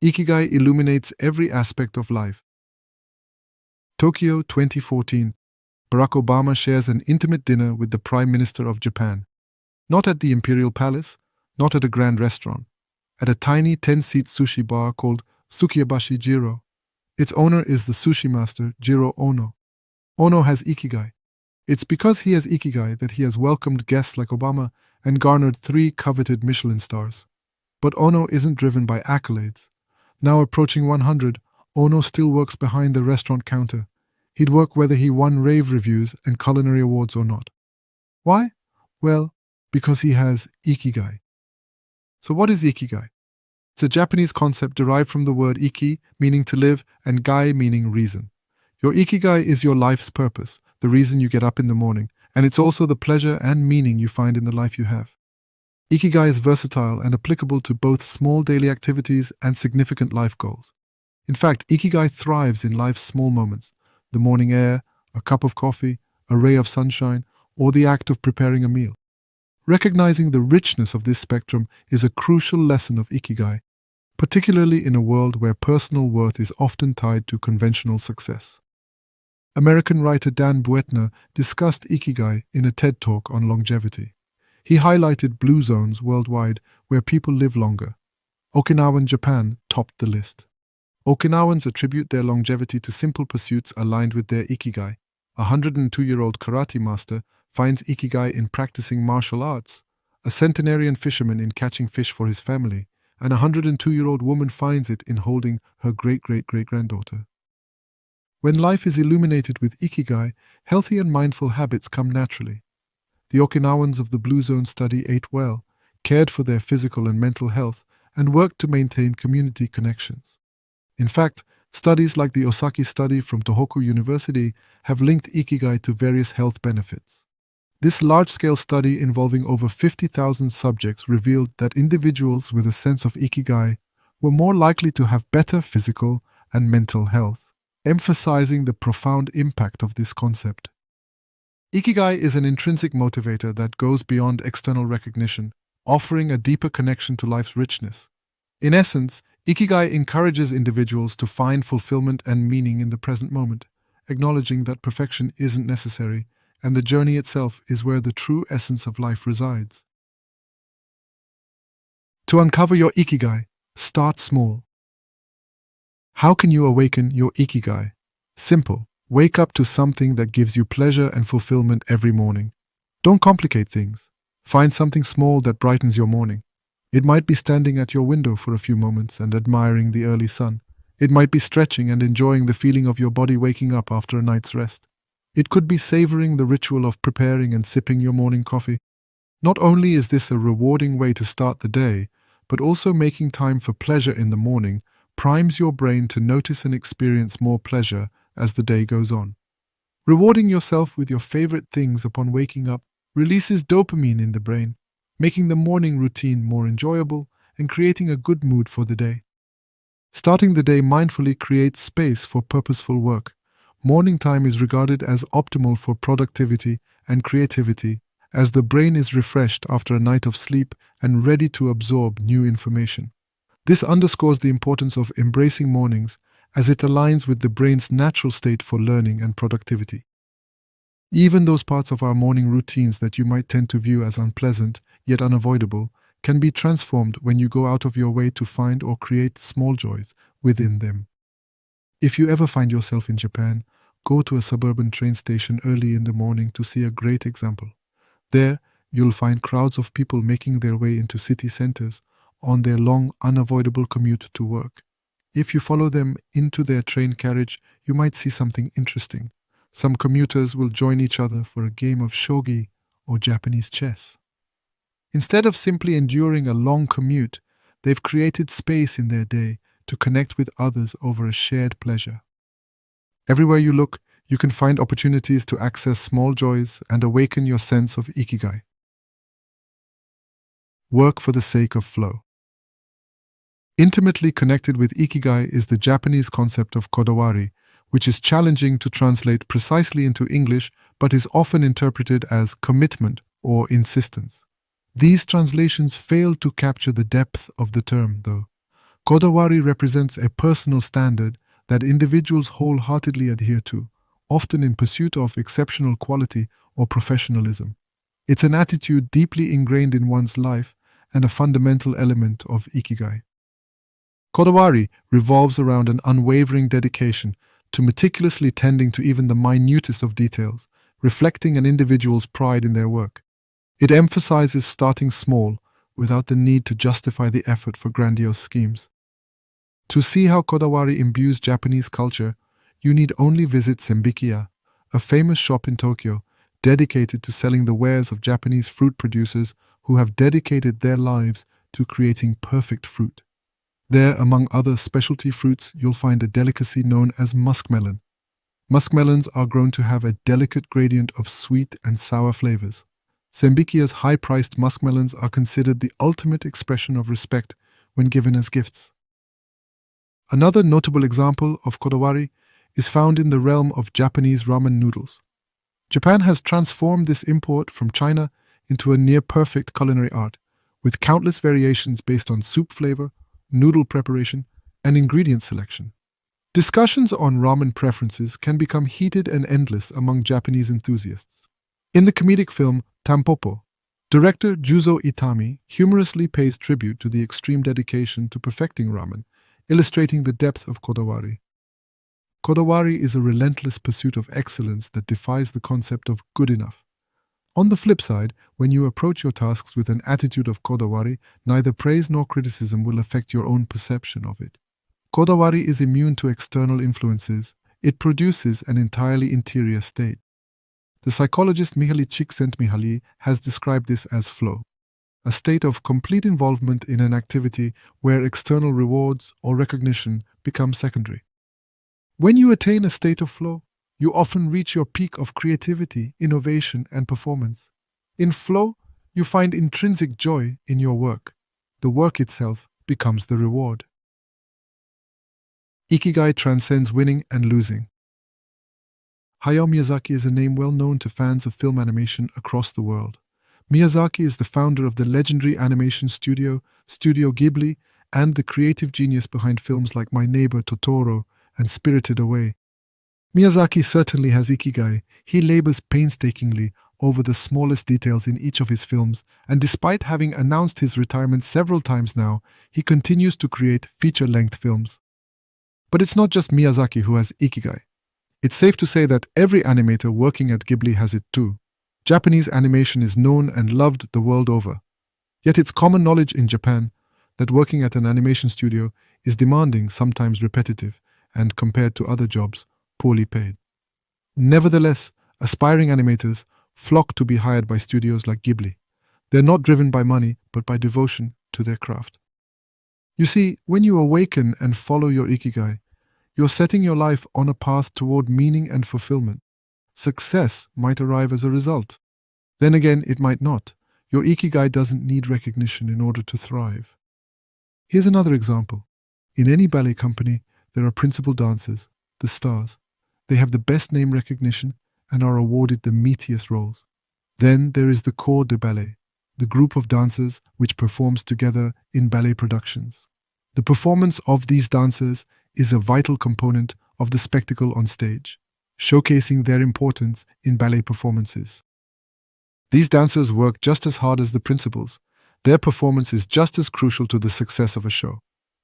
Ikigai illuminates every aspect of life. Tokyo 2014. Barack Obama shares an intimate dinner with the Prime Minister of Japan. Not at the Imperial Palace, not at a grand restaurant. At a tiny 10-seat sushi bar called Sukiyabashi Jiro. Its owner is the sushi master, Jiro Ono. Ono has Ikigai. It's because he has Ikigai that he has welcomed guests like Obama and garnered 3 coveted Michelin stars. But Ono isn't driven by accolades. Now approaching 100, Ono still works behind the restaurant counter. He'd work whether he won rave reviews and culinary awards or not. Why? Well, because he has Ikigai. So what is Ikigai? It's a Japanese concept derived from the word iki, meaning to live, and gai, meaning reason. Your Ikigai is your life's purpose, the reason you get up in the morning, and it's also the pleasure and meaning you find in the life you have. Ikigai is versatile and applicable to both small daily activities and significant life goals. In fact, Ikigai thrives in life's small moments: the morning air, a cup of coffee, a ray of sunshine, or the act of preparing a meal. Recognizing the richness of this spectrum is a crucial lesson of Ikigai, particularly in a world where personal worth is often tied to conventional success. American writer Dan Buettner discussed Ikigai in a TED Talk on longevity. He highlighted blue zones worldwide where people live longer. Okinawan, Japan topped the list. Okinawans attribute their longevity to simple pursuits aligned with their Ikigai. A 102-year-old karate master finds Ikigai in practicing martial arts, a centenarian fisherman in catching fish for his family, and a 102-year-old woman finds it in holding her great-great-great-granddaughter. When life is illuminated with Ikigai, healthy and mindful habits come naturally. The Okinawans of the Blue Zone study ate well, cared for their physical and mental health, and worked to maintain community connections. In fact, studies like the Osaki study from Tohoku University have linked Ikigai to various health benefits. This large-scale study involving over 50,000 subjects revealed that individuals with a sense of Ikigai were more likely to have better physical and mental health, emphasizing the profound impact of this concept. Ikigai is an intrinsic motivator that goes beyond external recognition, offering a deeper connection to life's richness. In essence, Ikigai encourages individuals to find fulfillment and meaning in the present moment, acknowledging that perfection isn't necessary, and the journey itself is where the true essence of life resides. To uncover your Ikigai, start small. How can you awaken your Ikigai? Simple. Wake up to something that gives you pleasure and fulfillment every morning. Don't complicate things. Find something small that brightens your morning. It might be standing at your window for a few moments and admiring the early sun. It might be stretching and enjoying the feeling of your body waking up after a night's rest. It could be savoring the ritual of preparing and sipping your morning coffee. Not only is this a rewarding way to start the day, but also making time for pleasure in the morning primes your brain to notice and experience more pleasure as the day goes on. Rewarding yourself with your favorite things upon waking up releases dopamine in the brain, making the morning routine more enjoyable and creating a good mood for the day. Starting the day mindfully creates space for purposeful work. Morning time is regarded as optimal for productivity and creativity, as the brain is refreshed after a night of sleep and ready to absorb new information. This underscores the importance of embracing mornings, as it aligns with the brain's natural state for learning and productivity. Even those parts of our morning routines that you might tend to view as unpleasant, yet unavoidable, can be transformed when you go out of your way to find or create small joys within them. If you ever find yourself in Japan, go to a suburban train station early in the morning to see a great example. There, you'll find crowds of people making their way into city centers on their long, unavoidable commute to work. If you follow them into their train carriage, you might see something interesting. Some commuters will join each other for a game of shogi or Japanese chess. Instead of simply enduring a long commute, they've created space in their day to connect with others over a shared pleasure. Everywhere you look, you can find opportunities to access small joys and awaken your sense of Ikigai. Work for the sake of flow. Intimately connected with Ikigai is the Japanese concept of kodawari, which is challenging to translate precisely into English but is often interpreted as commitment or insistence. These translations fail to capture the depth of the term, though. Kodawari represents a personal standard that individuals wholeheartedly adhere to, often in pursuit of exceptional quality or professionalism. It's an attitude deeply ingrained in one's life and a fundamental element of Ikigai. Kodawari revolves around an unwavering dedication to meticulously tending to even the minutest of details, reflecting an individual's pride in their work. It emphasizes starting small without the need to justify the effort for grandiose schemes. To see how Kodawari imbues Japanese culture, you need only visit Senbikiya, a famous shop in Tokyo dedicated to selling the wares of Japanese fruit producers who have dedicated their lives to creating perfect fruit. There, among other specialty fruits, you'll find a delicacy known as muskmelon. Muskmelons are grown to have a delicate gradient of sweet and sour flavors. Senbikiya's high-priced muskmelons are considered the ultimate expression of respect when given as gifts. Another notable example of Kodawari is found in the realm of Japanese ramen noodles. Japan has transformed this import from China into a near-perfect culinary art, with countless variations based on soup flavor, noodle preparation, and ingredient selection. Discussions on ramen preferences can become heated and endless among Japanese enthusiasts. In the comedic film Tampopo, director Juzo Itami humorously pays tribute to the extreme dedication to perfecting ramen, illustrating the depth of Kodawari. Kodawari is a relentless pursuit of excellence that defies the concept of good enough. On the flip side, when you approach your tasks with an attitude of Kodawari, neither praise nor criticism will affect your own perception of it. Kodawari is immune to external influences. It produces an entirely interior state. The psychologist Mihaly Csikszentmihalyi has described this as flow, a state of complete involvement in an activity where external rewards or recognition become secondary. When you attain a state of flow, you often reach your peak of creativity, innovation, and performance. In flow, you find intrinsic joy in your work. The work itself becomes the reward. Ikigai transcends winning and losing. Hayao Miyazaki is a name well known to fans of film animation across the world. Miyazaki is the founder of the legendary animation studio, Studio Ghibli, and the creative genius behind films like My Neighbor Totoro and Spirited Away. Miyazaki certainly has Ikigai. He labors painstakingly over the smallest details in each of his films, and despite having announced his retirement several times now, he continues to create feature-length films. But it's not just Miyazaki who has Ikigai. It's safe to say that every animator working at Ghibli has it too. Japanese animation is known and loved the world over. Yet it's common knowledge in Japan that working at an animation studio is demanding, sometimes repetitive, and compared to other jobs, poorly paid. Nevertheless, aspiring animators flock to be hired by studios like Ghibli. They're not driven by money, but by devotion to their craft. You see, when you awaken and follow your Ikigai, you're setting your life on a path toward meaning and fulfillment. Success might arrive as a result. Then again, it might not. Your Ikigai doesn't need recognition in order to thrive. Here's another example. In any ballet company, there are principal dancers, the stars. They have the best name recognition and are awarded the meatiest roles. Then there is the corps de ballet, the group of dancers which performs together in ballet productions. The performance of these dancers is a vital component of the spectacle on stage, showcasing their importance in ballet performances. These dancers work just as hard as the principals. Their performance is just as crucial to the success of a show.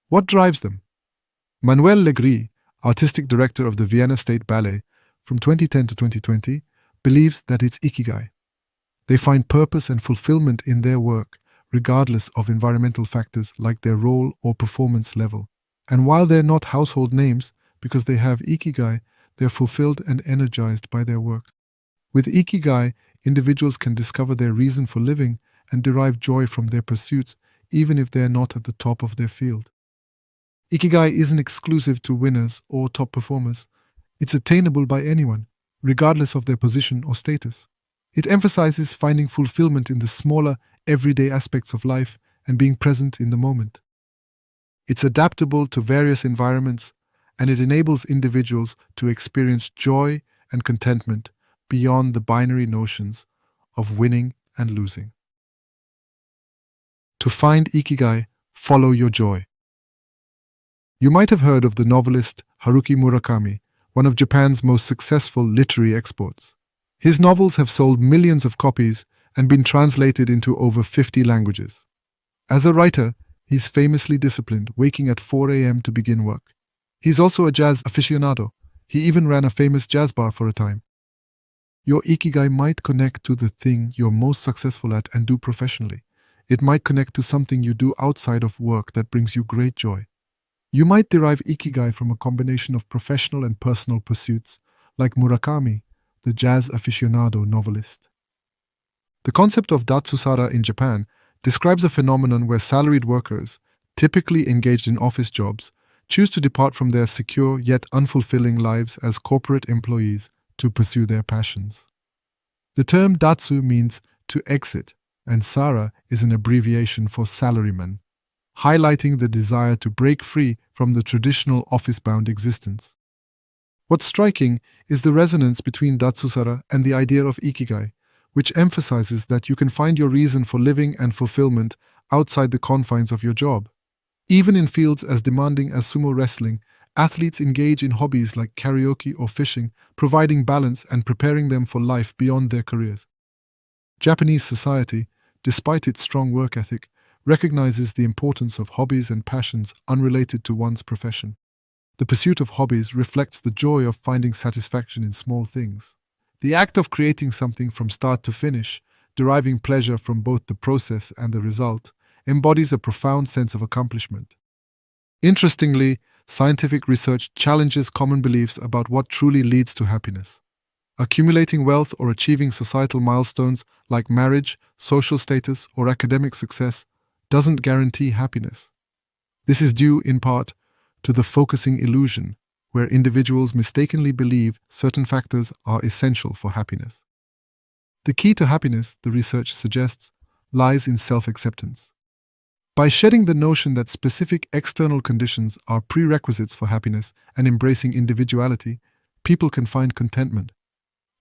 What drives them? Manuel Legris, artistic director of the Vienna State Ballet from 2010 to 2020, believes that it's Ikigai. They find purpose and fulfillment in their work, regardless of environmental factors like their role or performance level. And while they're not household names, because they have Ikigai, they're fulfilled and energized by their work. With Ikigai, individuals can discover their reason for living and derive joy from their pursuits, even if they're not at the top of their field. Ikigai isn't exclusive to winners or top performers. It's attainable by anyone, regardless of their position or status. It emphasizes finding fulfillment in the smaller, everyday aspects of life and being present in the moment. It's adaptable to various environments, and it enables individuals to experience joy and contentment beyond the binary notions of winning and losing. To find Ikigai, follow your joy. You might have heard of the novelist Haruki Murakami, one of Japan's most successful literary exports. His novels have sold millions of copies and been translated into over 50 languages. As a writer, he's famously disciplined, waking at 4 a.m. to begin work. He's also a jazz aficionado. He even ran a famous jazz bar for a time. Your Ikigai might connect to the thing you're most successful at and do professionally. It might connect to something you do outside of work that brings you great joy. You might derive Ikigai from a combination of professional and personal pursuits, like Murakami, the jazz aficionado novelist. The concept of Datsusara in Japan describes a phenomenon where salaried workers, typically engaged in office jobs, choose to depart from their secure yet unfulfilling lives as corporate employees to pursue their passions. The term Datsu means to exit, and Sara is an abbreviation for salaryman, highlighting the desire to break free from the traditional office-bound existence. What's striking is the resonance between Datsusara and the idea of Ikigai, which emphasizes that you can find your reason for living and fulfillment outside the confines of your job. Even in fields as demanding as sumo wrestling, athletes engage in hobbies like karaoke or fishing, providing balance and preparing them for life beyond their careers. Japanese society, despite its strong work ethic, recognizes the importance of hobbies and passions unrelated to one's profession. The pursuit of hobbies reflects the joy of finding satisfaction in small things. The act of creating something from start to finish, deriving pleasure from both the process and the result, embodies a profound sense of accomplishment. Interestingly, scientific research challenges common beliefs about what truly leads to happiness. Accumulating wealth or achieving societal milestones like marriage, social status, or academic success doesn't guarantee happiness. This is due, in part, to the focusing illusion, where individuals mistakenly believe certain factors are essential for happiness. The key to happiness, the research suggests, lies in self-acceptance. By shedding the notion that specific external conditions are prerequisites for happiness and embracing individuality, people can find contentment.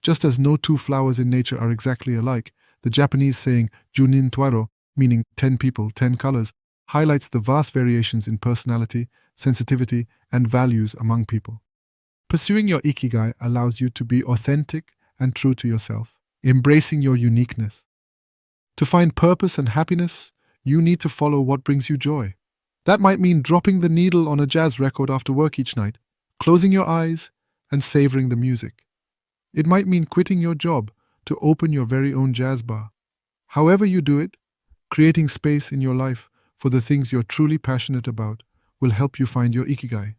Just as no two flowers in nature are exactly alike, the Japanese saying Junin Twaro, meaning 10 people, 10 colors, highlights the vast variations in personality, sensitivity, and values among people. Pursuing your Ikigai allows you to be authentic and true to yourself, embracing your uniqueness. To find purpose and happiness, you need to follow what brings you joy. That might mean dropping the needle on a jazz record after work each night, closing your eyes, and savoring the music. It might mean quitting your job to open your very own jazz bar. However you do it, creating space in your life for the things you're truly passionate about will help you find your Ikigai.